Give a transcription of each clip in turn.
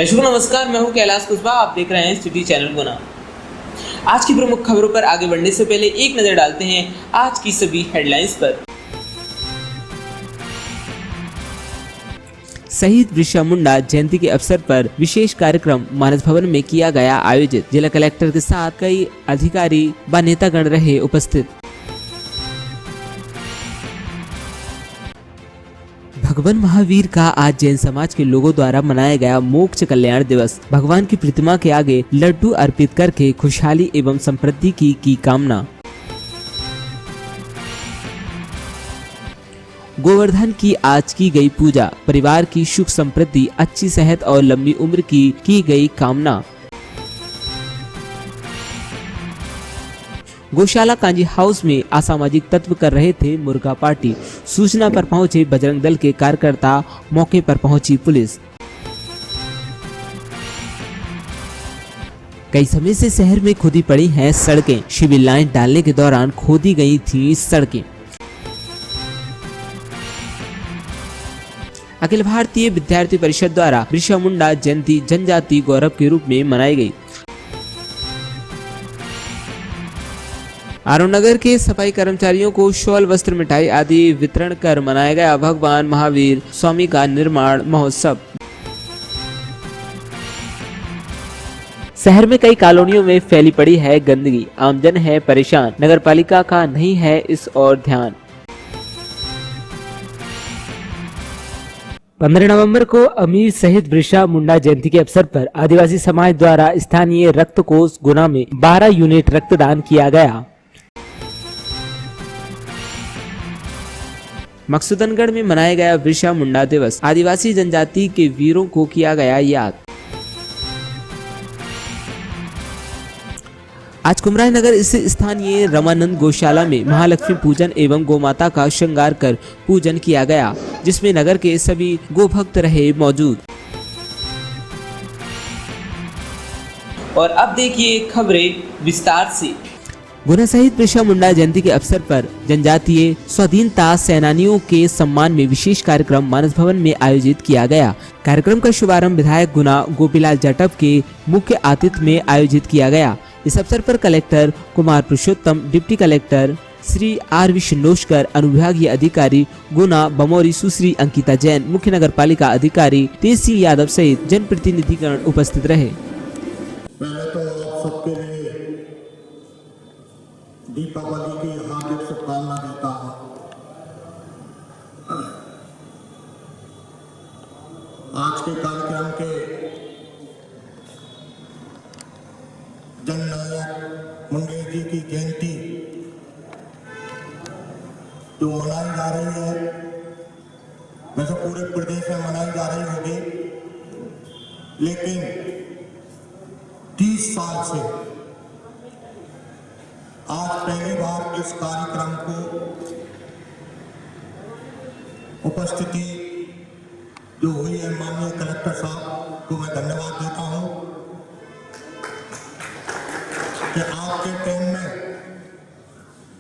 दर्शकों नमस्कार, मैं हूं कैलाश कुशवाहा। आप देख रहे हैं सिटी चैनल गुना। आज की प्रमुख खबरों पर आगे बढ़ने से पहले एक नजर डालते हैं आज की सभी हेडलाइंस पर। शहीद बिरसा मुंडा जयंती के अवसर पर विशेष कार्यक्रम मानस भवन में किया गया आयोजित। जिला कलेक्टर के साथ कई अधिकारी व नेतागण रहे उपस्थित। भगवान महावीर का आज जैन समाज के लोगों द्वारा मनाया गया मोक्ष कल्याण दिवस। भगवान की प्रतिमा के आगे लड्डू अर्पित करके खुशहाली एवं समृद्धि की कामना। गोवर्धन की आज की गई पूजा। परिवार की सुख समृद्धि, अच्छी सेहत और लंबी उम्र की गई कामना। गौशाला कांजी हाउस में असामाजिक तत्व कर रहे थे मुर्गा पार्टी। सूचना पर पहुंचे बजरंग दल के कार्यकर्ता, मौके पर पहुंची पुलिस। कई समय से शहर में खोदी पड़ी हैं सड़कें। सिविल लाइन डालने के दौरान खोदी गई थी सड़कें। अखिल भारतीय विद्यार्थी परिषद द्वारा बिरसा मुंडा जयंती जनजाति गौरव के रूप में मनाई गई। आरव नगर के सफाई कर्मचारियों को शॉल, वस्त्र, मिठाई आदि वितरण कर मनाया गया भगवान महावीर स्वामी का निर्माण महोत्सव। शहर में कई कॉलोनियों में फैली पड़ी है गंदगी। आमजन है परेशान। नगर पालिका का नहीं है इस ओर ध्यान। 15 नवंबर को अमीर शहीद बिरसा मुंडा जयंती के अवसर पर आदिवासी समाज द्वारा स्थानीय रक्त कोष गुना में 12 यूनिट रक्तदान किया गया। मकसूदनगढ़ में मनाया गया बिरसा मुंडा दिवस। आदिवासी जनजाति के वीरों को किया गया याद। आज कुमराय नगर स्थित स्थानीय रमानंद गौशाला में महालक्ष्मी पूजन एवं गोमाता का श्रृंगार कर पूजन किया गया, जिसमें नगर के सभी गोभक्त रहे मौजूद। और अब देखिए खबरें विस्तार से। गुना शहीद बिरसा मुंडा जयंती के अवसर पर जनजातीय स्वाधीनता सेनानियों के सम्मान में विशेष कार्यक्रम मानस भवन में आयोजित किया गया। कार्यक्रम का शुभारंभ विधायक गुना गोपीलाल जाटव के मुख्य आतिथ्य में आयोजित किया गया। इस अवसर पर collector Kumar Purushottam, deputy collector Shri R V Shindoshkar, अनुविभागीय अधिकारी गुना बमौरी सुश्री अंकिता जैन, मुख्य नगर पालिका अधिकारी तेज सिंह यादव सहित जनप्रतिनिधिगण उपस्थित रहे। दीपावली की हार्दिक शुभकामना देता हूं। आज के कार्यक्रम के जननायक मुंडे जी की जयंती जो मनाई जा रही है, वैसे पूरे प्रदेश में मनाई जा रही होगी, लेकिन 30 साल से आज पहली बार इस कार्यक्रम को उपस्थिति जो हुई है, माननीय कलेक्टर साहब को मैं धन्यवाद देता हूं कि आपके टाइम में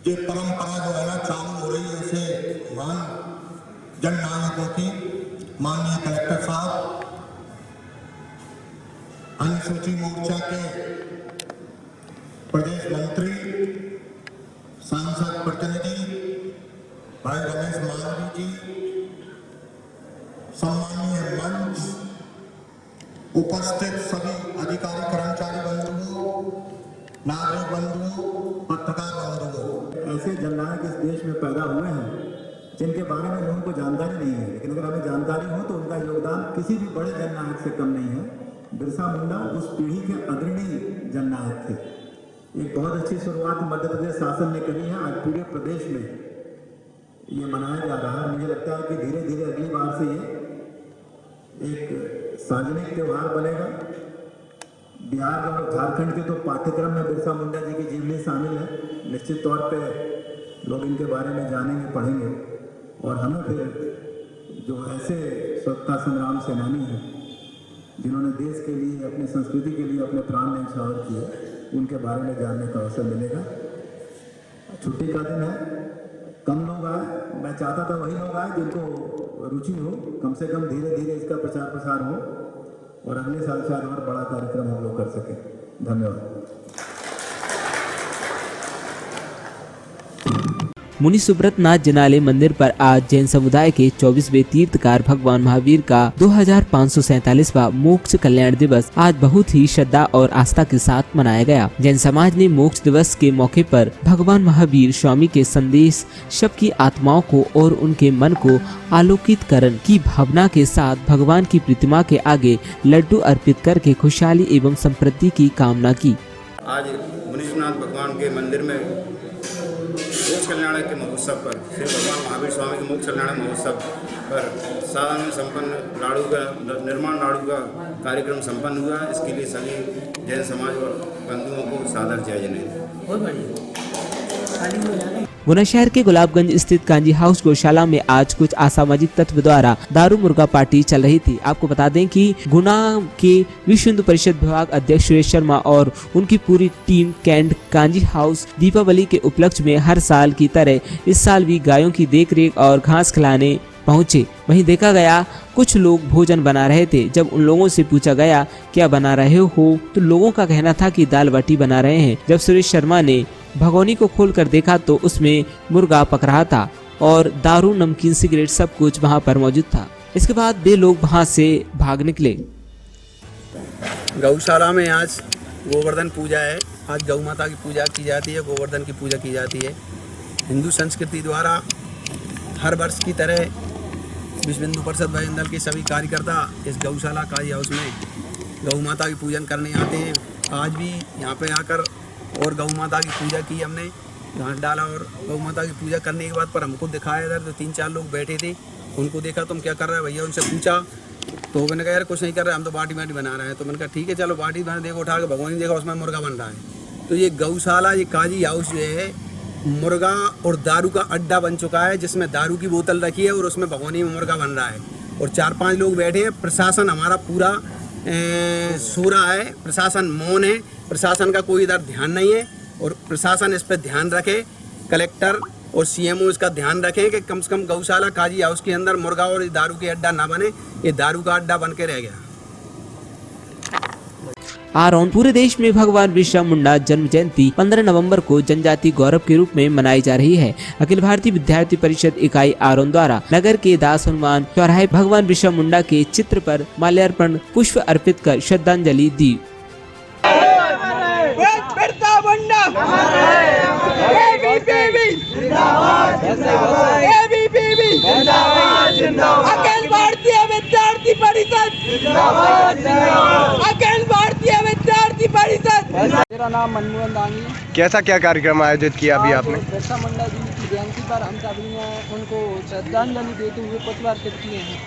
ये परंपरा जो है ना चालू हो रही है, ऐसे महान जननायकों की माननीय कलेक्टर साहब, अनुसूचित मोर्चा के प्रदेश मंत्री, सांसद प्रतिनिधि भाई रमेश मालवी जी, सम्मानीय मंच, उपस्थित सभी अधिकारी कर्मचारी बंधुओं, नागरिक बंधुओं, पत्रकार बंधुओं। ऐसे जननायक इस देश में पैदा हुए हैं जिनके बारे में लोगों को जानकारी नहीं है, लेकिन अगर हमें जानकारी हो तो उनका योगदान किसी भी बड़े जननायक से कम नहीं है। बिरसा मुंडा उस पीढ़ी के अग्रणी जननायक थे। एक बहुत अच्छी शुरुआत मध्य प्रदेश शासन ने करी है। आज पूरे प्रदेश में ये मनाया जा रहा है। मुझे लगता है कि धीरे धीरे अगली बार से ये एक सार्वजनिक त्यौहार बनेगा। बिहार और झारखंड के तो पाठ्यक्रम में बिरसा मुंडा जी की जीवनी शामिल है। निश्चित तौर पे लोग इनके बारे में जानेंगे, पढ़ेंगे, और हमें फिर जो ऐसे स्वतंत्रता संग्राम सेनानी हैं जिन्होंने देश के लिए, अपनी संस्कृति के लिए अपने प्राण न्यौछावर किए, उनके बारे में जानने का अवसर मिलेगा। छुट्टी का दिन है, कम लोग आए। मैं चाहता था वही लोग आए जिनको रुचि हो, कम से कम धीरे धीरे इसका प्रचार प्रसार हो। और अगले साल शायद और बड़ा कार्यक्रम हम लोग कर सकें। धन्यवाद। मुनि सुब्रत नाथ जनाले मंदिर पर आज जैन समुदाय के 24वें तीर्थकार भगवान महावीर का 2547वां मोक्ष कल्याण दिवस आज बहुत ही श्रद्धा और आस्था के साथ मनाया गया। जैन समाज ने मोक्ष दिवस के मौके पर भगवान महावीर स्वामी के संदेश सबकी आत्माओं को और उनके मन को आलोकित करने की भावना के साथ भगवान की प्रतिमा के आगे लड्डू अर्पित करके खुशहाली एवं समृद्धि की कामना की। आज मुनीश्वरनाथ भगवान के मंदिर में मोक्ष कल्याण के महोत्सव पर श्री भगवान महावीर स्वामी के मोक्ष कल्याण महोत्सव पर साधन में संपन्न लाड़ू का निर्माण लाड़ू का कार्यक्रम संपन्न हुआ। इसके लिए सभी जैन समाज और बंधुओं को सादर जय जनेऊ। गुना शहर के गुलाबगंज स्थित कांजी हाउस गौशाला में आज कुछ असामाजिक तत्व द्वारा दारू मुर्गा पार्टी चल रही थी। आपको बता दें कि गुना के विश्व हिंदू परिषद विभाग अध्यक्ष सुरेश शर्मा और उनकी पूरी team cantt Kanji house Deepawali के उपलक्ष्य में हर साल की तरह इस साल भी गायों की देखरेख और घास खिलाने पहुंचे। वहीं देखा गया कुछ लोग भोजन बना रहे थे। जब उन लोगों से पूछा गया क्या बना रहे हो तो लोगों का कहना था कि दाल बाटी बना रहे हैं। जब सुरेश शर्मा ने भगोनी को खोलकर देखा तो उसमें मुर्गा पक रहा था और दारू, नमकीन, सिगरेट सब कुछ वहां पर मौजूद था। इसके बाद वे लोग वहां से भाग निकले। गौशाला में आज गोवर्धन पूजा है। आज गौ माता की पूजा की जाती है, गोवर्धन की पूजा की जाती है। हिंदू संस्कृति द्वारा हर वर्ष की तरह विश्व हिंदू परिषद भजन दल के सभी कार्यकर्ता इस गौशाला काजी हाउस में गौ माता की पूजन करने आते हैं। आज भी यहाँ पे आकर और गौ माता की पूजा की हमने, घास डाला और गौ माता की पूजा करने के बाद पर हमको दिखाया इधर तो 3-4 लोग बैठे थे। उनको देखा तुम क्या कर रहे हैं भैया, उनसे पूछा तो मैंने कहा यार कुछ नहीं कर रहे, हम तो बाटी बाटी बना रहे हैं। तो मैंने कहा ठीक है चलो बाटी बना, देखो उठा के भगवान देखा उसमें मुर्गा बन रहा है। तो ये गौशाला, ये काजी हाउस जो है मुर्गा और दारू का अड्डा बन चुका है, जिसमें दारू की बोतल रखी है और उसमें भगोनी में मुर्गा बन रहा है और 4-5 लोग बैठे हैं। प्रशासन हमारा पूरा सो रहा है, प्रशासन मौन है, प्रशासन का कोई इधर ध्यान नहीं है और प्रशासन इस पर ध्यान रखे। कलेक्टर और सीएमओ इसका ध्यान रखें कि कम से कम गौशाला काजी हाउस के अंदर मुर्गा और दारू के अड्डा ना बने। ये दारू का अड्डा बन के रह गया। आरोन पूरे देश में भगवान बिरसा मुंडा जन्म जयंती 15 नवंबर को जनजाति गौरव के रूप में मनाई जा रही है। अखिल भारतीय विद्यार्थी परिषद इकाई आरोन द्वारा नगर के दास हनुमान चौराहे भगवान बिरसा मुंडा के चित्र पर माल्यार्पण पुष्प अर्पित कर श्रद्धांजलि दी। अखिल भारतीय विद्यार्थी परिषद, अखिल भारतीय विद्यार्थी परिषद। मेरा नाम मनमोहन दांगी है। कैसा क्या कार्यक्रम आयोजित किया अभी आपने? बिरसा मुंडा जी की जयंती पर हम सभी ने उनको श्रद्धांजलि देते हुए पुष्प अर्पित किए हैं।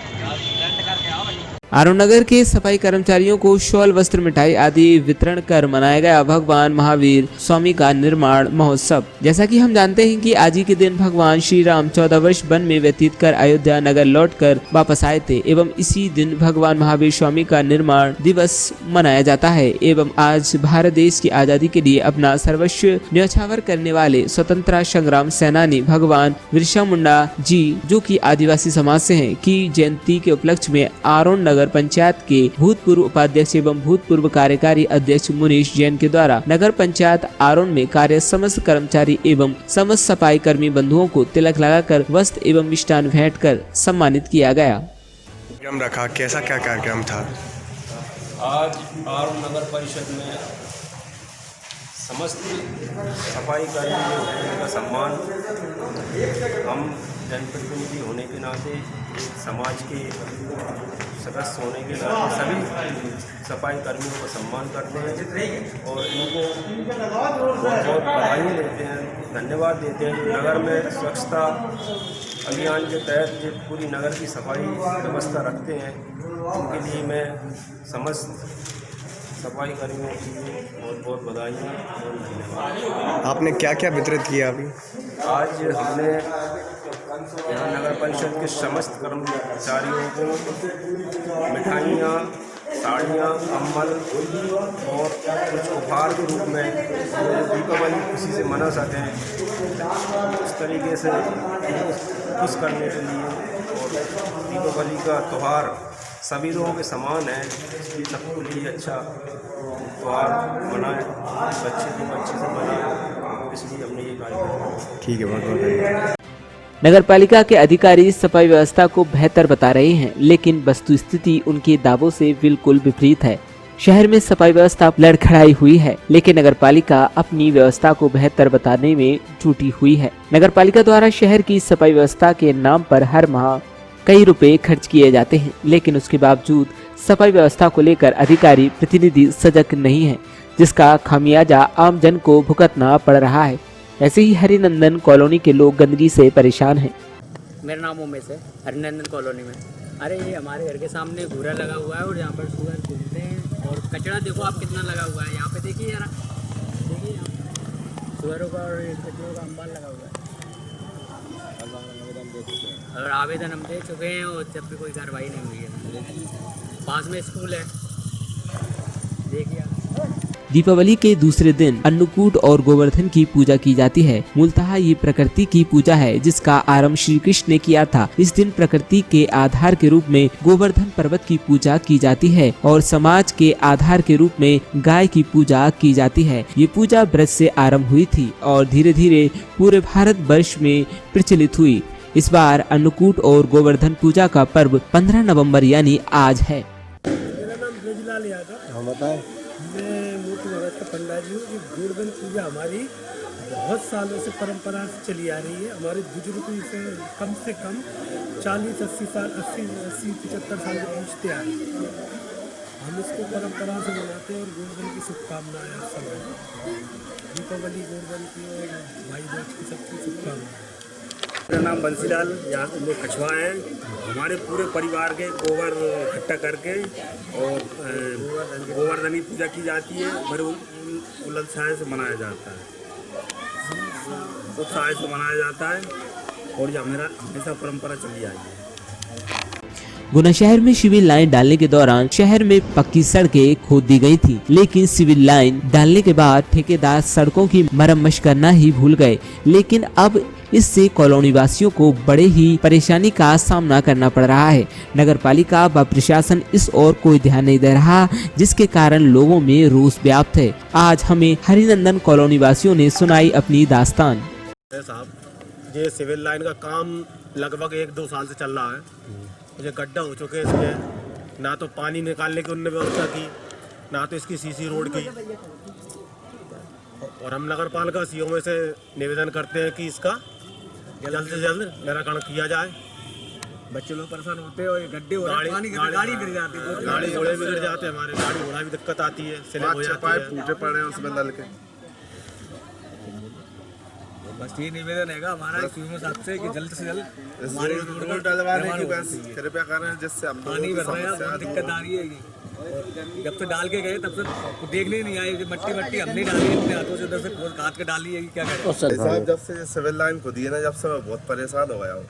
आरोन नगर के सफाई कर्मचारियों को शॉल, वस्त्र, मिठाई आदि वितरण कर मनाया गया भगवान महावीर स्वामी का निर्माण महोत्सव। जैसा कि हम जानते हैं कि आज ही के दिन भगवान श्री राम 14 वर्ष वन में व्यतीत कर अयोध्या नगर लौटकर वापस आए थे एवं इसी दिन भगवान महावीर स्वामी का निर्माण दिवस मनाया जाता है। एवं आज भारत देश की आजादी के लिए अपना सर्वस्व न्यौछावर करने वाले स्वतंत्रता संग्राम सेनानी भगवान बिरसा मुंडा जी, जो कि आदिवासी समाज से हैं, की जयंती के उपलक्ष्य में आरोन नगर पंचायत के भूतपूर्व उपाध्यक्ष एवं भूतपूर्व कार्यकारी अध्यक्ष मुनीश जैन के द्वारा नगर पंचायत आरोन में कार्य समस्त कर्मचारी एवं समस्त सफाई कर्मी बंधुओं को तिलक लगाकर वस्त्र एवं मिष्टान भेंट कर सम्मानित किया गया। कार्यक्रम रखा, कैसा क्या कार्यक्रम था? आज आरोन नगर परिषद में समस्त सफाई कर्मियों का सम्मान, हम जनप्रतिनिधि होने के नाते, समाज के सदस्य होने के नाते सभी सफाई कर्मियों को सम्मान करते हैं और इनको बहुत बहुत बधाई देते हैं, धन्यवाद देते हैं। नगर में स्वच्छता अभियान के तहत जो पूरी नगर की सफाई व्यवस्था रखते हैं, उनके लिए मैं समस्त सफाई कर्मियों की बहुत बहुत बधाई और धन्यवाद। आपने क्या क्या वितरित किया अभी? आज हमने यहाँ नगर परिषद के समस्त कर्मचारियों को मिठाइयाँ, साड़ियाँ, कम्बल और कुछ उपहार के रूप में दीपावली खुशी से मना सकें, इस तरीके से खुश करने के लिए और दीपावली का त्यौहार सभी लोगों के समान है, इसलिए सबके लिए अच्छा त्योहार बनाए, बच्चे को अच्छे से बनाए, इसलिए हमने ये कार्यक्रम। ठीक है, बहुत बहुत धन्यवाद। नगर पालिका के अधिकारी सफाई व्यवस्था को बेहतर बता रहे हैं, लेकिन वस्तुस्थिति उनके दावों से बिल्कुल विपरीत है। शहर में सफाई व्यवस्था लड़खड़ाई हुई है, लेकिन नगर पालिका अपनी व्यवस्था को बेहतर बताने में जुटी हुई है। नगर पालिका द्वारा शहर की सफाई व्यवस्था के नाम पर हर माह कई रुपए खर्च किए जाते हैं, लेकिन उसके बावजूद सफाई व्यवस्था को लेकर अधिकारी प्रतिनिधि सजग नहीं है, जिसका खामियाजा आम जन को भुगतना पड़ रहा है। ऐसे ही हरिनंदन कॉलोनी के लोग गंदगी से परेशान हैं। मेरा नाम उमेश है, हरिनंदन कॉलोनी में। अरे ये हमारे घर के सामने घूरा लगा हुआ है और यहाँ पर सुअर घूमते हैं, और कचरा देखो आप कितना लगा हुआ है यहाँ पे, देखिए जरा, देखिए यहाँ सुअरों का और कचरों का अंबार लगा हुआ है। और आवेदन हम दे चुके हैं और जब भी कोई कार्रवाई नहीं हुई है। पास में स्कूल है, देखिए आप। दीपावली के दूसरे दिन अन्नकूट और गोवर्धन की पूजा की जाती है। मूलतः ये प्रकृति की पूजा है, जिसका आरंभ श्री कृष्ण ने किया था। इस दिन प्रकृति के आधार के रूप में गोवर्धन पर्वत की पूजा की जाती है और समाज के आधार के रूप में गाय की पूजा की जाती है। ये पूजा ब्रज से आरंभ हुई थी और धीरे धीरे पूरे भारत वर्ष में प्रचलित हुई। इस बार अन्नकूट और गोवर्धन पूजा का पर्व 15 नवंबर यानी आज है। मेरा नाम ब्रजलाल यादव। हम बताएं। मैं मूर्ति नगर का पंडा जी हूँ। ये गोवर्धन पूजा हमारी बहुत सालों से परंपरा से चली आ रही है। हमारे बुजुर्ग इसे कम से कम 40-80 साल 80-75 साल से पूछते आ रहे हैं। हम इसको परंपरा से मनाते हैं और गोवर्धन की शुभकामनाएं आप सब, दीपावली गोवर्धन की और भाई दूज की सबकी शुभकामनाएं। मेरा नाम बंसीलाल, यहाँ हम लोग कछुआ हैं। हमारे पूरे परिवार के गोबर इकट्ठा करके और गोवर्धनी पूजा की जाती है। बड़े उत्साह से मनाया जाता है, उत्साह से मनाया जाता है और ये हमारा हमेशा परंपरा चली आई है। गुना शहर में सिविल लाइन डालने के दौरान शहर में पक्की सड़कें खोद दी गई थी, लेकिन सिविल लाइन डालने के बाद ठेकेदार सड़कों की मरम्मत करना ही भूल गए। लेकिन अब इससे कॉलोनी वासियों को बड़े ही परेशानी का सामना करना पड़ रहा है। नगर पालिका व प्रशासन इस ओर कोई ध्यान नहीं दे रहा, जिसके कारण लोगों में रोष व्याप्त है। आज हमें हरिनंदन कॉलोनी वासियों ने सुनाई अपनी दास्तान। साहब, ये सिविल लाइन का काम लगभग 1-2 साल से चल रहा है। मुझे गड्ढा हो चुके हैं इसमें, ना तो पानी निकालने की उन्होंने व्यवस्था की, ना तो इसकी सीसी रोड की। और हम नगर पालिका सीओ में से निवेदन करते हैं कि इसका जल्द से जल्द निराकरण किया जाए। बच्चे लोग परेशान होते हैं और ये गड्ढे हो गाड़ी गाड़ी गिर जाती है, गाड़ी घोड़े भी गिर जाते हैं, हमारे गाड़ी घोड़ा भी दिक्कत आती है, स्लिप हो जाती है, टूटे पड़े हैं उसमें नल के। बस ये निवेदन है हमारा सीएम साहब से कि जल्द से जल्द हमारे रोड डलवाने की बस कृपया करें, जिससे हम पानी भर रहा है, बहुत दिक्कत आ रही है। जब से डाल के गए तब से देखने नहीं आई, मट्टी हमने डाली अपने हाथों से, उधर से काट के डाली है, क्या करें साहब। जब से सिविल लाइन खुदी है ना, जब से मैं बहुत परेशान हो गया हूँ।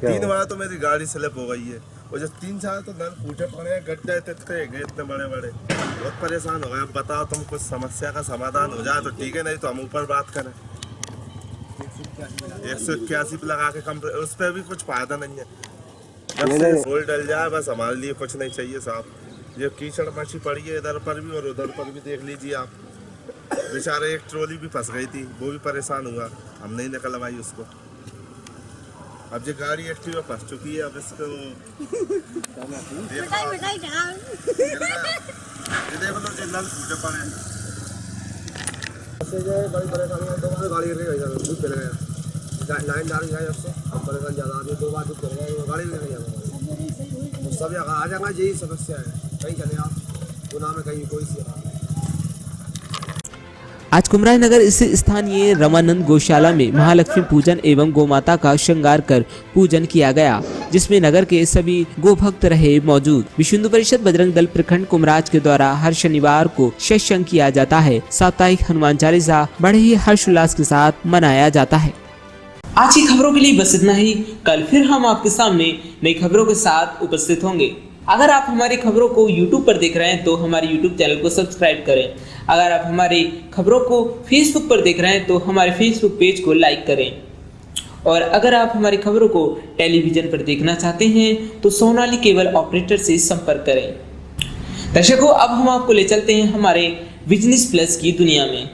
3 बार तो मेरी गाड़ी स्लिप हो गई है और जब 3 साल तो नल फूटे पड़े हैं, गड्ढे इतने बड़े बड़े, बहुत परेशान हो गए। अब बताओ तुम कुछ समस्या का समाधान हो जाए तो ठीक है, नहीं तो हम ऊपर बात करें। 181 पे लगा के कम, उस पर भी कुछ फायदा नहीं है। जब से सोल डल जाए बस हमारे लिए कुछ नहीं चाहिए साहब। ये कीचड़ मची पड़ी है इधर पर भी और उधर पर भी, देख लीजिए आप। बेचारे एक ट्रॉली भी फंस गई थी, वो भी परेशान हुआ, हम नहीं निकलवाई उसको। अब ये गाड़ी एक्टिवा फंस चुकी है, अब इसको देखो जो नल फूटे पड़े हैं, बड़ी परेशानी है। 2 बार गाड़ी गिर गई, दूध चले गया, लाइन डाली जाए उससे परेशान ज़्यादा आदमी, 2 बार दूध चले गए, गाड़ी गिर गई। सब आ जाएगा, यही समस्या है। कहीं चले आप गुना में, कहीं कोई सी। आज कुमराई नगर स्थित स्थानीय रमानंद गौशाला में महालक्ष्मी पूजन एवं गोमाता का श्रृंगार कर पूजन किया गया, जिसमें नगर के सभी गोभक्त रहे मौजूद। विश्व हिंदू परिषद बजरंग दल प्रखंड कुमराज के द्वारा हर शनिवार को सत्संग किया जाता है। साप्ताहिक हनुमान चालीसा बड़े ही हर्षोल्लास के साथ मनाया जाता है। आज की खबरों के लिए बस इतना ही। कल फिर हम आपके सामने नई खबरों के साथ उपस्थित होंगे। अगर आप हमारी खबरों को YouTube पर देख रहे हैं तो हमारे YouTube चैनल को सब्सक्राइब करें। अगर आप हमारी खबरों को Facebook पर देख रहे हैं तो हमारे Facebook पेज को लाइक करें। और अगर आप हमारी खबरों को टेलीविजन पर देखना चाहते हैं तो सोनाली केबल ऑपरेटर से संपर्क करें। दर्शकों, अब हम आपको ले चलते हैं हमारे बिजनेस प्लस की दुनिया में।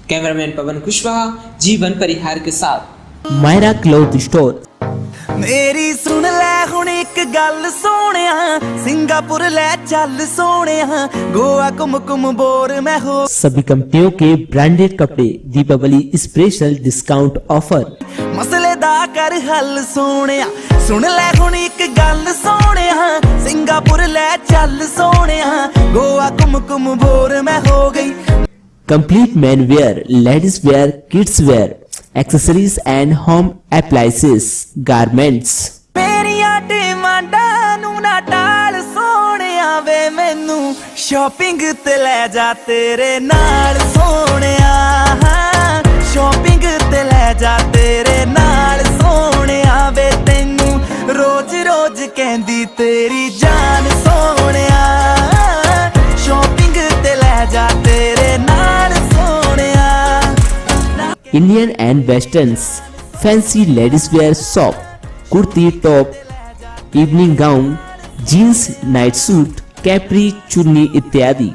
कैमरामैन पवन कुशवाहा, जीवन परिहार के साथ। Myra cloth store. मेरी सुन ले हुण एक गल सोहणिया, सिंगापुर ले चल सोहणिया, गोवा घुम घुम बोर मैं हो। सभी कंपनियों के ब्रांडेड कपड़े दीपावली स्पेशल डिस्काउंट ऑफर। मसले दा कर हल सोहणिया, सुन ले हुण एक गल सोहणिया, सिंगापुर ले चल सोहणिया, गोवा घुम घुम बोर मैं हो गई। Complete man wear, ladies wear, kids wear, accessories and home appliances, garments। मेरिया डिमांडा नू ना टाल सोहणिया वे, मैनू शॉपिंग ते ले जा तेरे नाल सोहणिया, शॉपिंग ते ले जा तेरे नाल सोहणिया वे, तैनू रोज रोज कहंदी तेरी जान सोहणिया, शॉपिंग ते ले जा तेरे नाल सोहणिया। Indian and westerns, fancy ladies wear shop, kurti, top, evening gown, jeans, night suit, capri, chunni इत्यादि।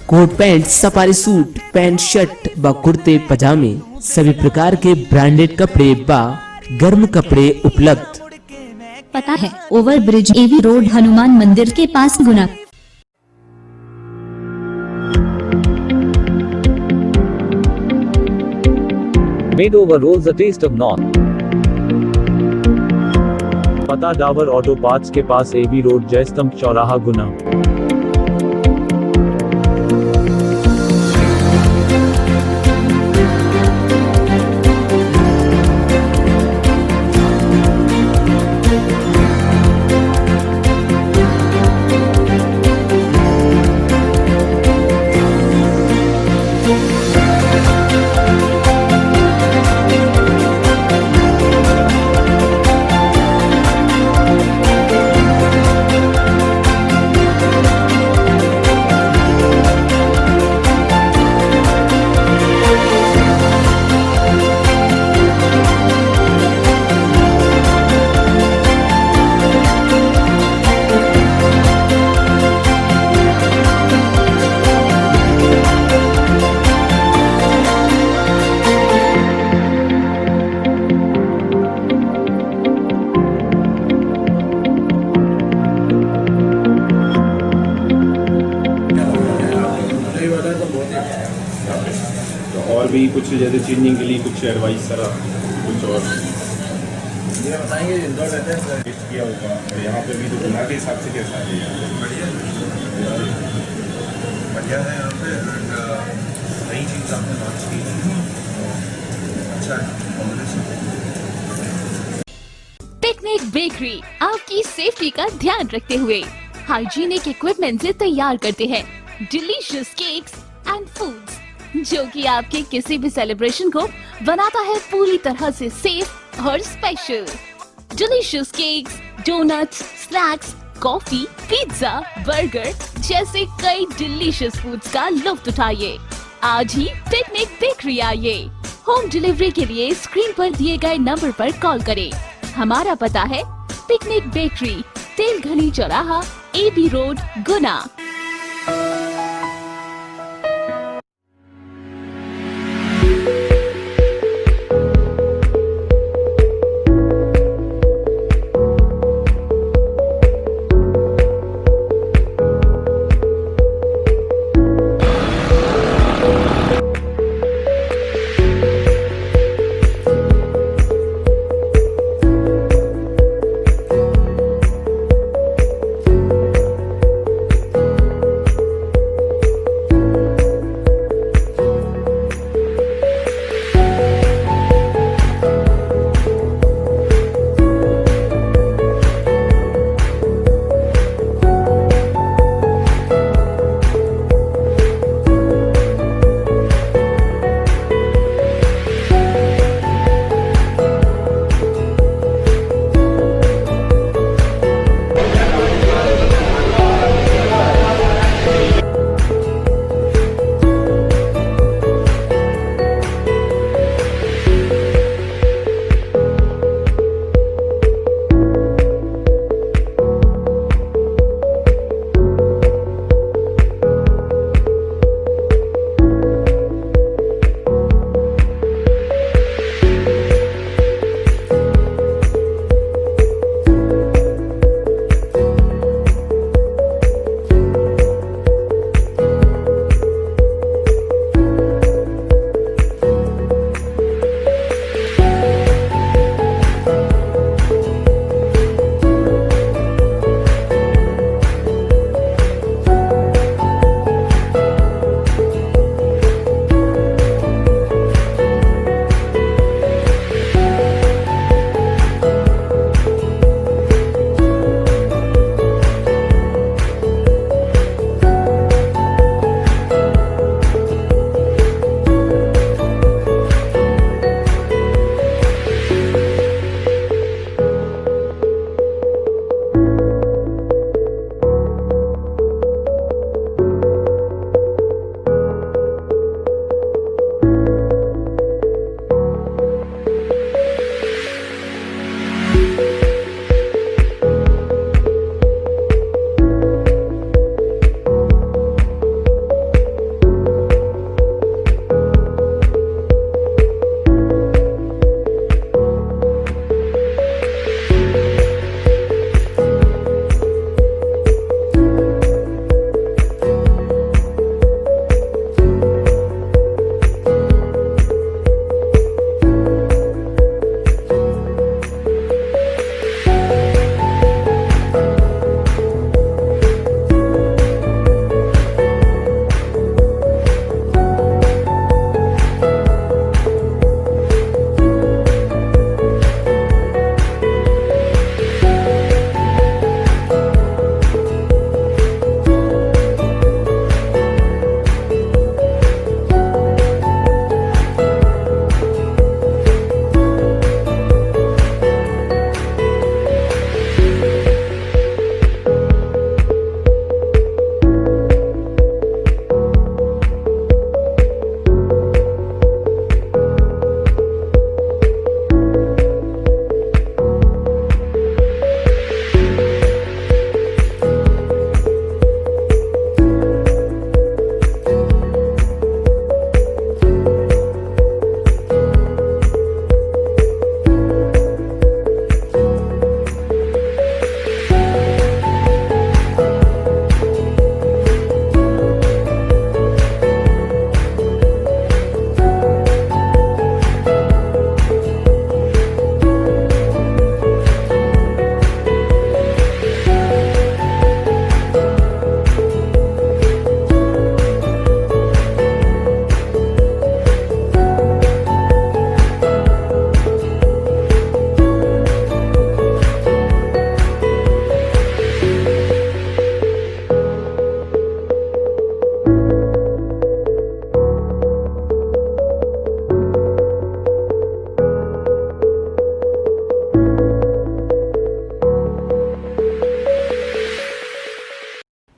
Coat pant, safari suit, pant shirt व कुर्ते पजामे, सभी प्रकार के ब्रांडेड कपड़े व गर्म कपड़े उपलब्ध। पता है ओवर ब्रिज, एवी रोड, हनुमान मंदिर के पास, गुना। Made over rolls a taste of north। पता डाबर ऑटो पार्ट्स के पास, एवी रोड, जयस्तंभ चौराहा, गुना। और भी कुछ जैसे चेंजिंग के लिए कुछ एडवाइस सर, कुछ और ये बताएंगे। इंदौर रहते हैं, टेस्ट किया होगा, और यहाँ पे भी तो गुना के हिसाब से कैसा है? बढ़िया है यहाँ पे, नई चीज़ आपने लॉन्च की, अच्छा है कॉम्बिनेशन। पिकनिक बेकरी आपकी सेफ्टी का ध्यान रखते हुए हाइजीनिक इक्विपमेंट से तैयार करते हैं डिलीशियस केक्स एंड फूड्स, जो कि आपके किसी भी सेलिब्रेशन को बनाता है पूरी तरह से सेफ और special. Delicious cakes, donuts, snacks, coffee, pizza, burger जैसे कई डिलीशियस फूड्स का लुत्फ उठाइए। आज ही पिकनिक बेकरी आइए। होम डिलीवरी के लिए स्क्रीन पर दिए गए नंबर पर कॉल करें। हमारा पता है पिकनिक बेकरी, तेलघनी चौराहा, एबी रोड, गुना।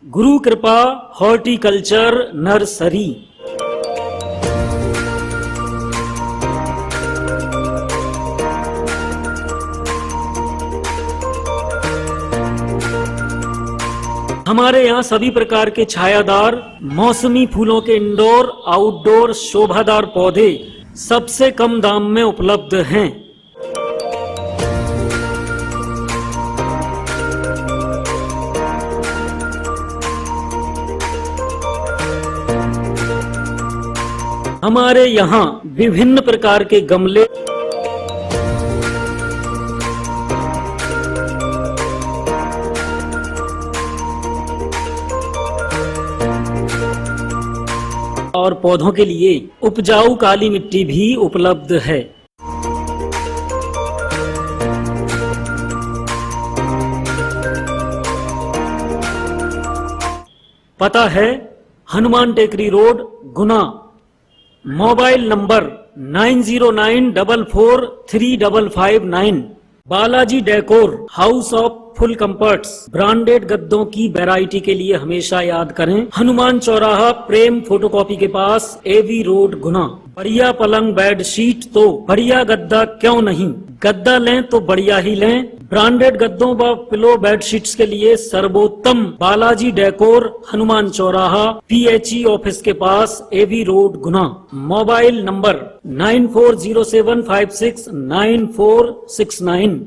गुरु कृपा हॉर्टिकल्चर नर्सरी। हमारे यहाँ सभी प्रकार के छायादार मौसमी फूलों के इंडोर आउटडोर शोभादार पौधे सबसे कम दाम में उपलब्ध हैं। हमारे यहाँ विभिन्न प्रकार के गमले और पौधों के लिए उपजाऊ काली मिट्टी भी उपलब्ध है। पता है Hanuman Tekri road, Guna. Mobile number 9094435559। Balaji decor, house of full comforts. Branded गद्दों की वैरायटी के लिए हमेशा याद करें हनुमान चौराहा, प्रेम फोटोकॉपी के पास, एवी रोड, गुना। बढ़िया पलंग बेड शीट तो बढ़िया गद्दा क्यों नहीं, गद्दा लें तो बढ़िया ही लें। ब्रांडेड गद्दों व पिलो बेड शीट्स के लिए सर्वोत्तम बालाजी डेकोर, हनुमान चौराहा, PHE ऑफिस के पास, A B road, Guna. Mobile number 9407569469।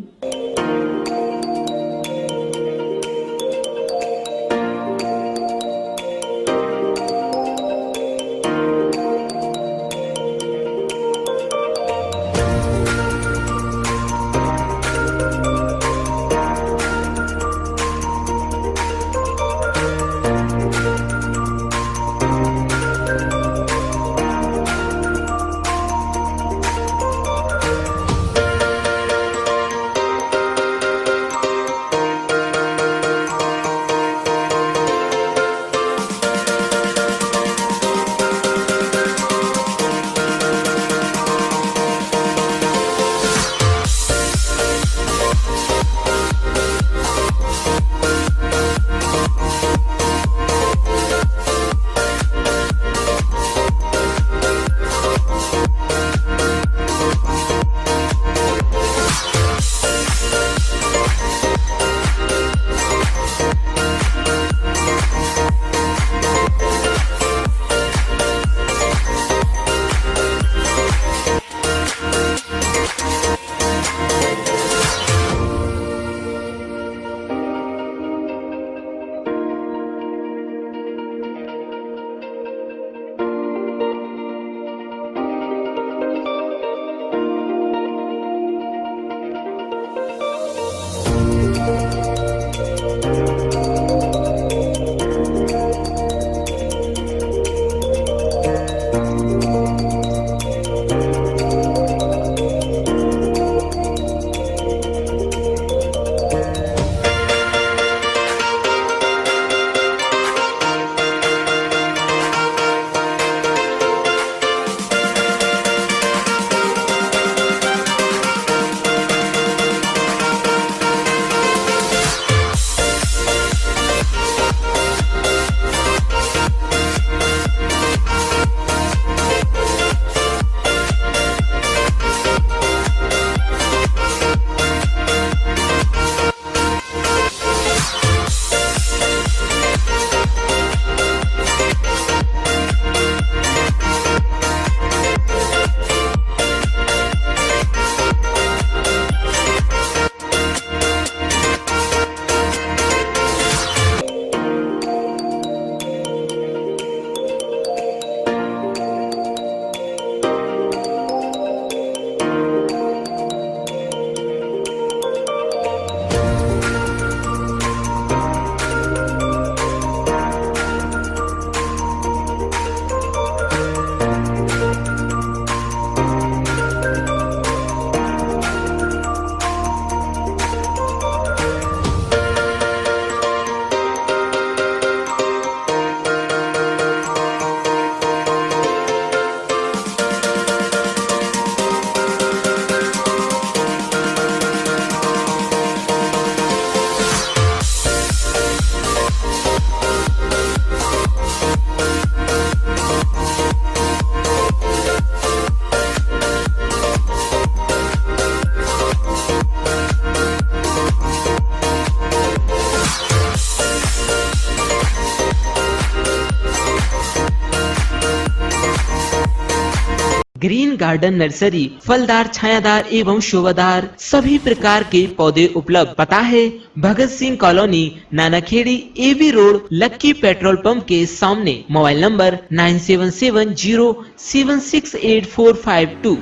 Green garden nursery फलदार, छायादार एवं शोभादार सभी प्रकार के पौधे उपलब्ध। पता है भगत सिंह कॉलोनी, नानाखेड़ी, एवी रोड, लक्की पेट्रोल पंप के सामने। Mobile number 9770768452।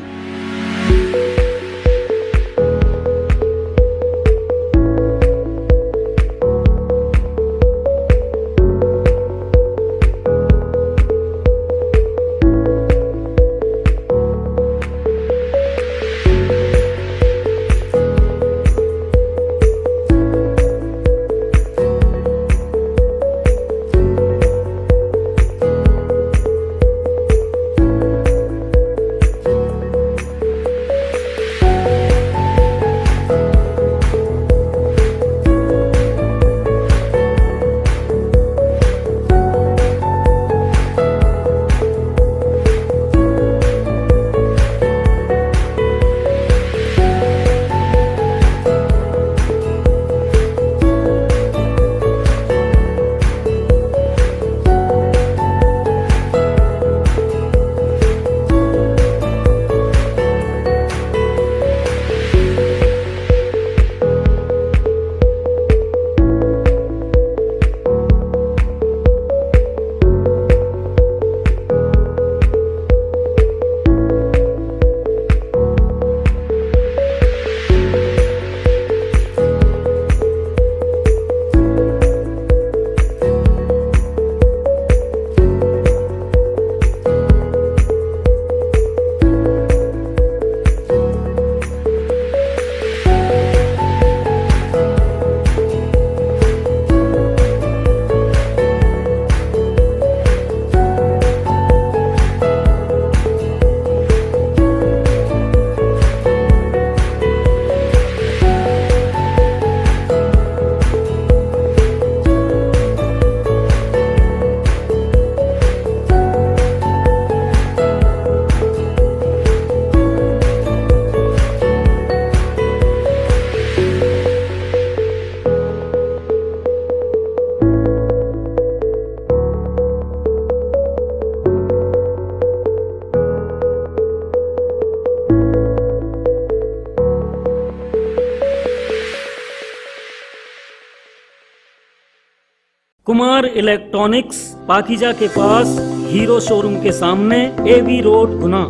कुमार इलेक्ट्रॉनिक्स पाकीजा के पास, हीरो शोरूम के सामने, एवी रोड, गुना।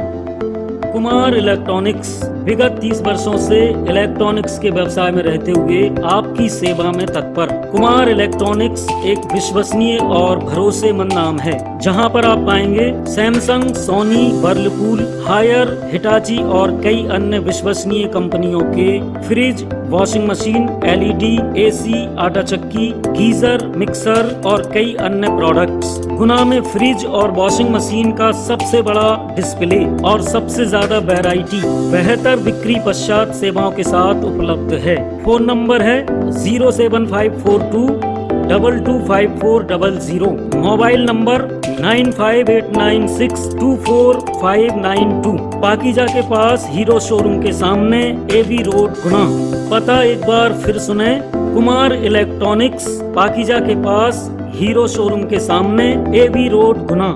कुमार इलेक्ट्रॉनिक्स विगत 30 वर्षों से इलेक्ट्रॉनिक्स के व्यवसाय में रहते हुए आपकी सेवा में तत्पर। कुमार इलेक्ट्रॉनिक्स एक विश्वसनीय और भरोसेमंद नाम है, जहां पर आप पाएंगे Samsung, Sony, Whirlpool, Haier, Hitachi और कई अन्य विश्वसनीय कंपनियों के fridge, washing machine, LED, AC, आटा चक्की, गीजर, मिक्सर और कई अन्य प्रोडक्ट्स। गुना में फ्रिज और वॉशिंग मशीन का सबसे बड़ा डिस्प्ले और सबसे ज्यादा वैरायटी बेहतर बिक्री पश्चात सेवाओं के साथ उपलब्ध है। फोन नंबर है 07542225400, मोबाइल नंबर 9589624592। पाकीजा के पास, हीरो शोरूम के सामने, एवी रोड, गुना। पता एक बार फिर सुने, कुमार इलेक्ट्रॉनिक्स पाकीजा के पास, हीरो शोरूम के सामने, एवी रोड, गुना।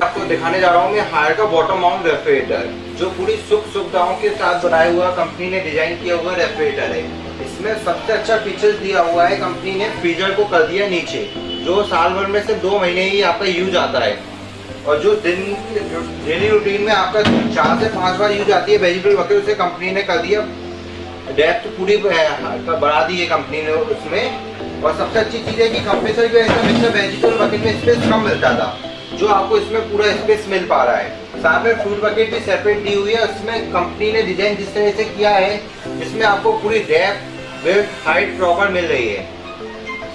आपको दिखाने जा रहा हूँ मैं हायर का बॉटम माउंट रेफ्रिजरेटर, जो पूरी सुख सुविधाओं के साथ बनाया हुआ कंपनी ने डिजाइन किया हुआ रेफ्रिजरेटर है। इसमें सबसे अच्छा फीचर्स दिया हुआ है, कंपनी ने फ्रीजर को कर दिया नीचे, जो साल भर में से 2 महीने ही आपका यूज आता है। और जो डेली रूटीन में आपका 4 से 5 बार यूज आती है वेजिटेबल बकेट, उसे कंपनी ने कर दिया डेप्थ पूरी बढ़ा दी है कंपनी ने उसमें। और सबसे अच्छी चीज़ है कि कंप्रेसर की वजह से वेजिटेबल बकेट में स्पेस कम मिलता था, जो आपको इसमें पूरा स्पेस मिल पा रहा है। साथ में फ्रूट बकेट भी सेपरेट दी हुई है। इसमें कंपनी ने डिजाइन जिस तरह से किया है, इसमें आपको पूरी डेप्थ, विड्थ, हाइट प्रॉपर मिल रही है।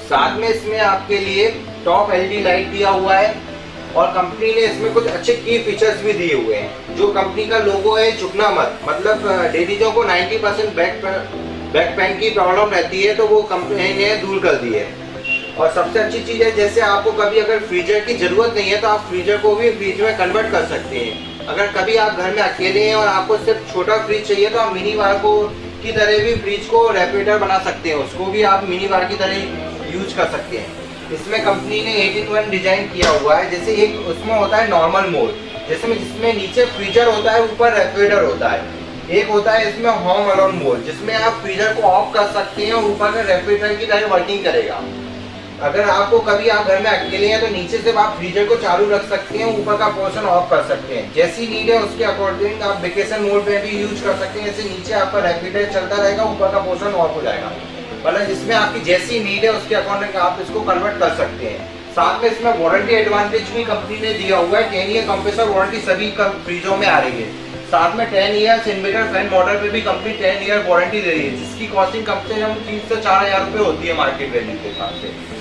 साथ में इसमें आपके लिए टॉप एलईडी लाइट दिया हुआ है और कंपनी ने इसमें कुछ अच्छे की फीचर्स भी दिए हुए हैं। जो कंपनी का लोगो है, चुकना मत, मतलब लेडीजों को 90% बैक पेन की प्रॉब्लम रहती है, तो वो कंपनी ने दूर कर दी है। और सबसे अच्छी चीज़ है, जैसे आपको कभी अगर फ्रीजर की ज़रूरत नहीं है तो आप फ्रीजर को भी फ्रिज में कन्वर्ट कर सकते हैं। अगर कभी आप घर में अकेले हैं और आपको सिर्फ छोटा फ्रिज चाहिए, तो आप मिनी बार को की तरह भी फ्रिज को रेफ्रिजरेटर बना सकते हैं, उसको भी आप मिनी बार की तरह यूज कर सकते हैं। इसमें कंपनी ने 8-in-1 डिजाइन किया हुआ है। जैसे एक उसमें होता है नॉर्मल मोड, जिसमें नीचे फ्रीजर होता है, ऊपर रेफ्रिजरेटर होता है। एक होता है इसमें होम अलोन मोड, जिसमें आप फ्रीजर को ऑफ कर सकते हैं और ऊपर में रेफ्रिजरेटर की तरह वर्किंग करेगा। अगर आपको कभी आप घर में अकेले हैं तो नीचे से आप फ्रीजर को चालू रख सकते हैं, ऊपर का पोर्शन ऑफ कर सकते हैं। जैसी नीड है उसके अकॉर्डिंग आप वेकेशन मोड में भी यूज कर सकते हैं। जैसे नीचे आपका रेफ्रिजरेटर चलता रहेगा, ऊपर का पोर्शन ऑफ हो जाएगा। मतलब जिसमें आपकी जैसी नीड है उसके अकॉर्डिंग आप इसको कन्वर्ट कर सकते हैं। साथ में इसमें वारंटी एडवांटेज भी कंपनी ने दिया हुआ है। 10 ईयर कंप्रेसर वारंटी सभी फ्रीजों में आ रही है। साथ में 10 ईयर्स इन्वर्टर फैन मॉडल पे भी कंपनी 10 ईयर वारंटी दे रही है, जिसकी कॉस्टिंग कम से कम 3 से 4 हज़ार रुपये होती है मार्केट वैल्यू के हिसाब से।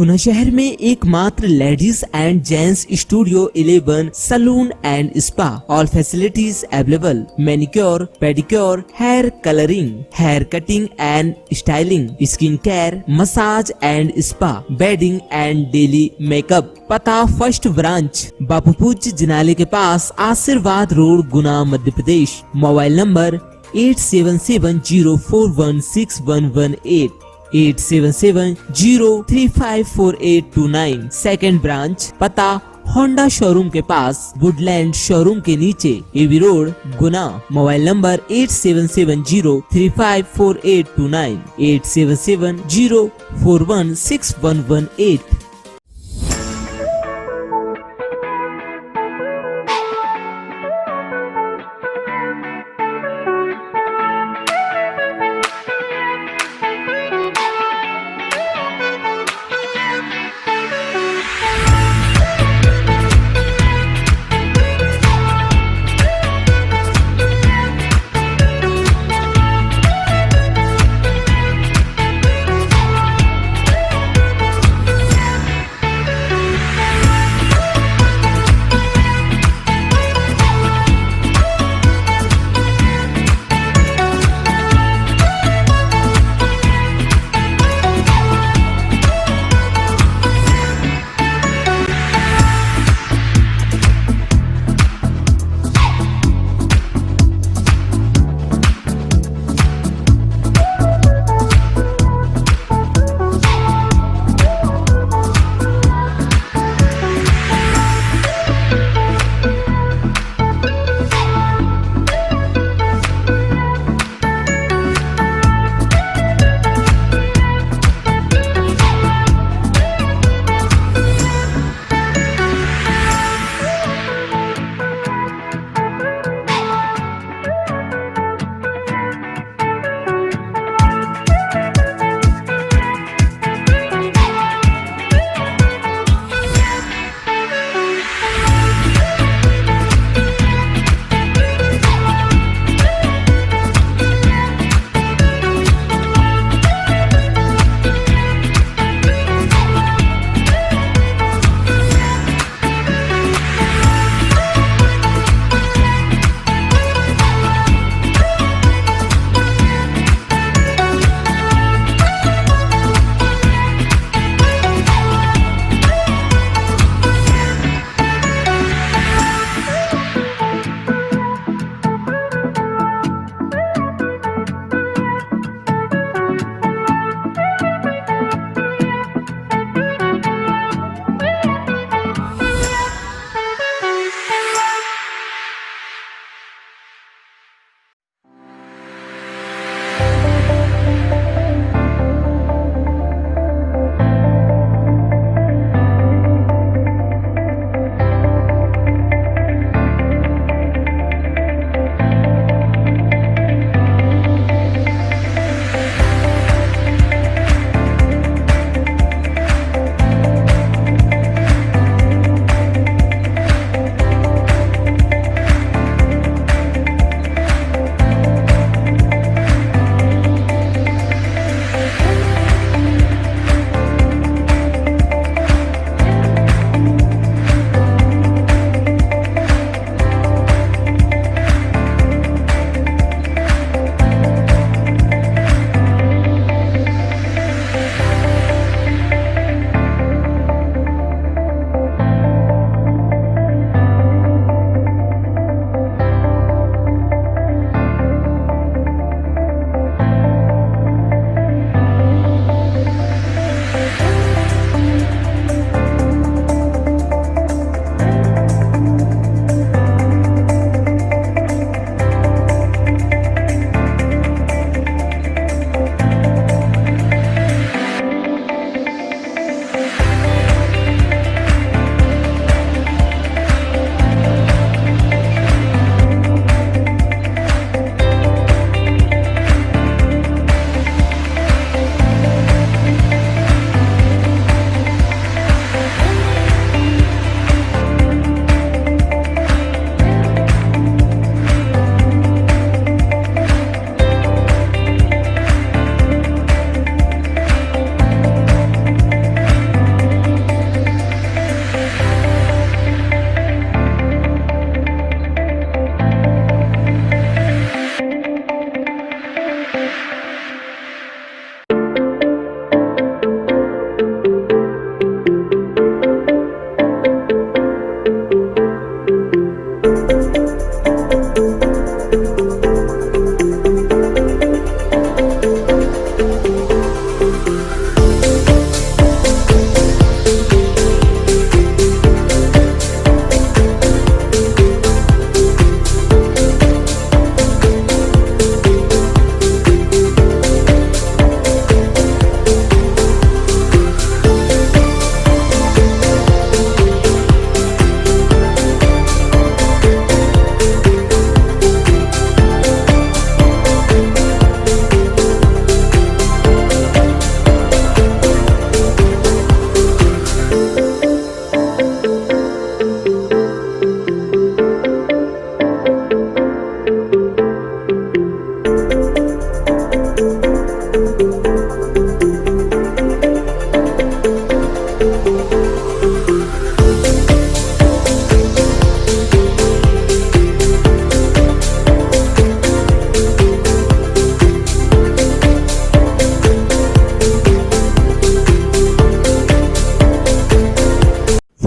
गुना शहर में एकमात्र ladies and gents studio 11 salon and spa, all facilities available, manicure, pedicure, hair colouring, hair cutting and styling, skin care, massage and spa, wedding and daily makeup. पता फर्स्ट ब्रांच बापू पूज्य जिनाले के पास, Ashirwad road, Guna, Madhya Pradesh. Mobile number 8770416118, 8770354829। Second branch पता Honda showroom के पास, Woodland showroom के नीचे, A B road, Guna. Mobile number 8770354829, 8770416118।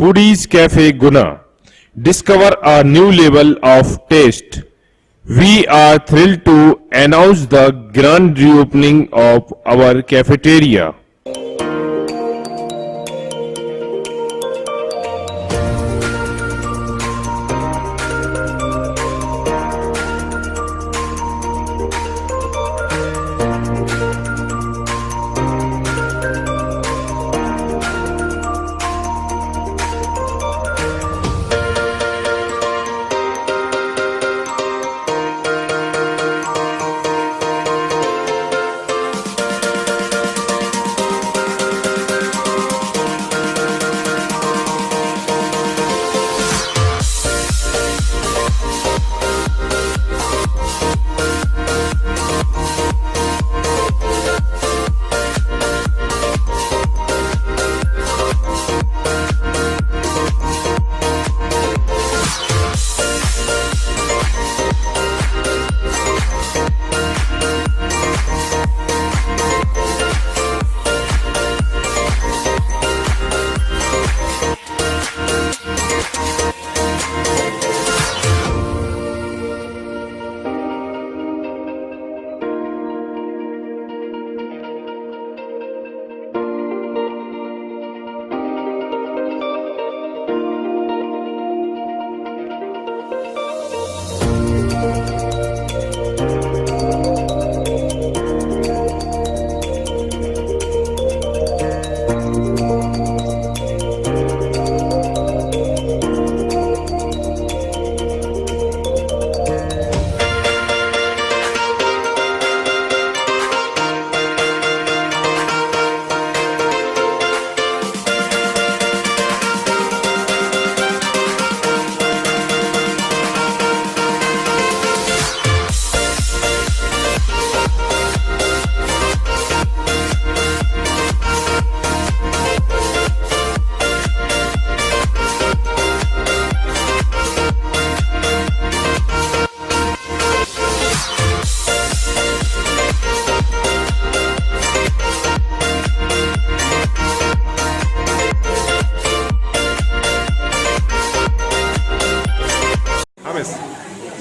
Foodies Cafe Guna. Discover a new level of taste. We are thrilled to announce the grand reopening of our cafeteria.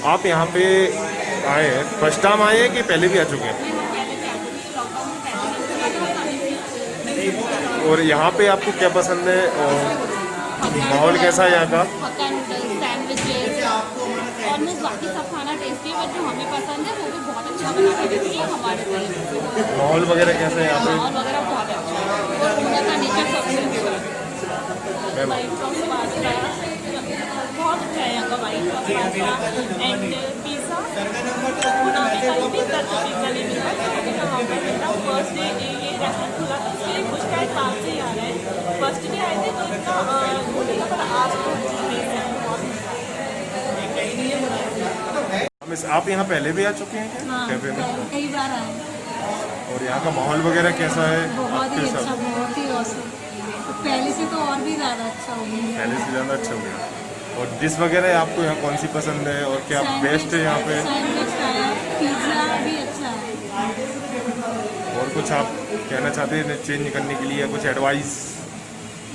आप यहाँ पे आए हैं, फर्स्ट टाइम आए हैं कि पहले भी आ चुके हैं? और यहाँ पे आपको क्या पसंद है और माहौल कैसा है यहाँ का? बाकी सब खाना टेस्टी है, बट जो हमें पसंद है वो भी बहुत अच्छा बना देती है हमारे लिए। माहौल वगैरह कैसा है यहाँ पे? माहौल वगैरह बहुत अच्छा है और पूरा का नेचर सबसे अच्छा है। बहुत अच्छा है यहाँ का वाइट एंड पिज़्ज़ा गुना में कहीं भी गली में यहाँ पर मेरा फर्स्ट डे ये रेस्टोरेंट खुला था, इसके लिए कुछ टाइम बाद से ही आ रहे हैं। फर्स्ट डे आए थे तो इतना पर आज आप यहाँ पहले भी आ चुके हैं क्या? हाँ, कैफे में कई बार आए। और यहाँ का माहौल वगैरह कैसा है? बहुत ही अच्छा, बहुत ही औसम। पहले से तो और भी ज़्यादा अच्छा हो गया। पहले से ज़्यादा अच्छा हो गया। और डिश वगैरह आपको यहाँ कौन सी पसंद है और क्या बेस्ट है यहाँ पे? पिज़्ज़ा भी अच्छा है। और कुछ आप कहना चाहते हैं चेंज करने के लिए या कुछ advice?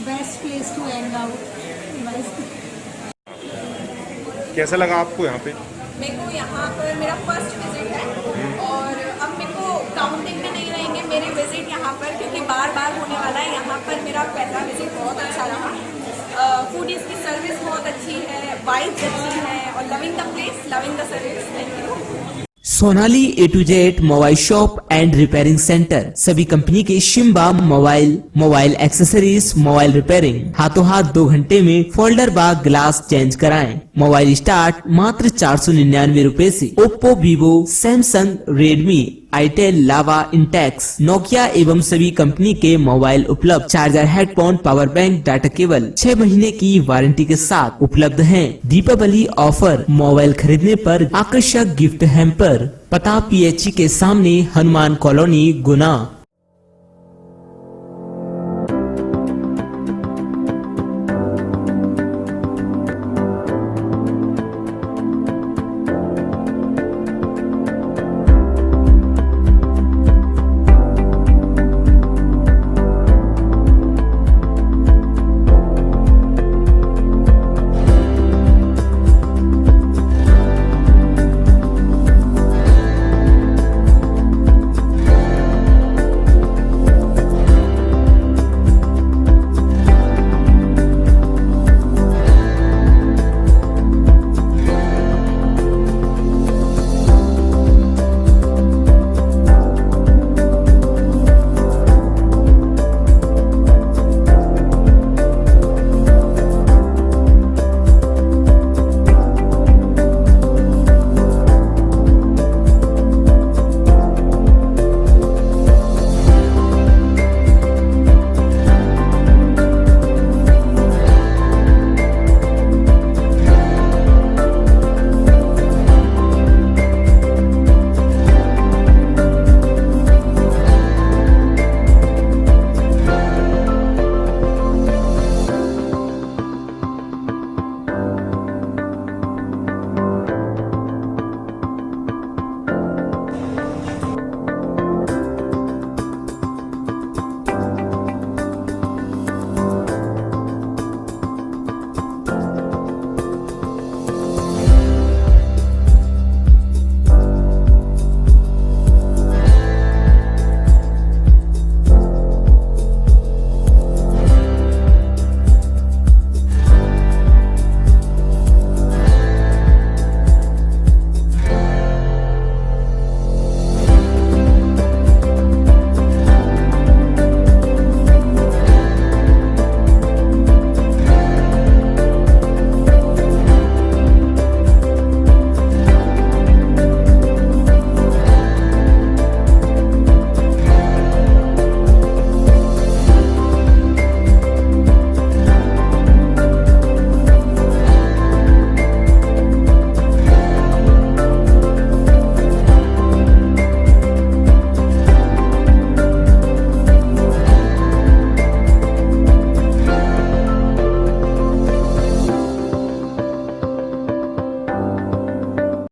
Best place to hang out. कैसा लगा आपको यहाँ पे? मेरे को यहाँ पर मेरा फर्स्ट विजिट है और अब मेरे को काउंटिंग में नहीं रहेंगे मेरे विजिट यहाँ पर, क्योंकि बार बार होने वाला है। यहाँ पर मेरा पहला विजिट बहुत अच्छा रहा। फूडीज़ की सर्विस बहुत अच्छी है, वाइब्स अच्छी है और loving the place, loving the service. Thank you. Sonali A to Z mobile shop and repairing centre, सभी कंपनी के शिम्बा मोबाइल एक्सेसरीज, मोबाइल रिपेयरिंग, हाथों हाथ 2 घंटे में फोल्डर बा ग्लास चेंज कराएं। मोबाइल स्टार्ट मात्र 499 रुपए से। Oppo, Vivo, Samsung, Redmi, itel, Lava, Intex, Nokia एवं सभी कंपनी के मोबाइल उपलब्ध। Charger, headphone, power bank, data cable 6 महीने की वारंटी के साथ उपलब्ध हैं। दीपावली ऑफर, मोबाइल खरीदने पर आकर्षक गिफ्ट हैम्पर। पता PHE के सामने, हनुमान कॉलोनी, गुना।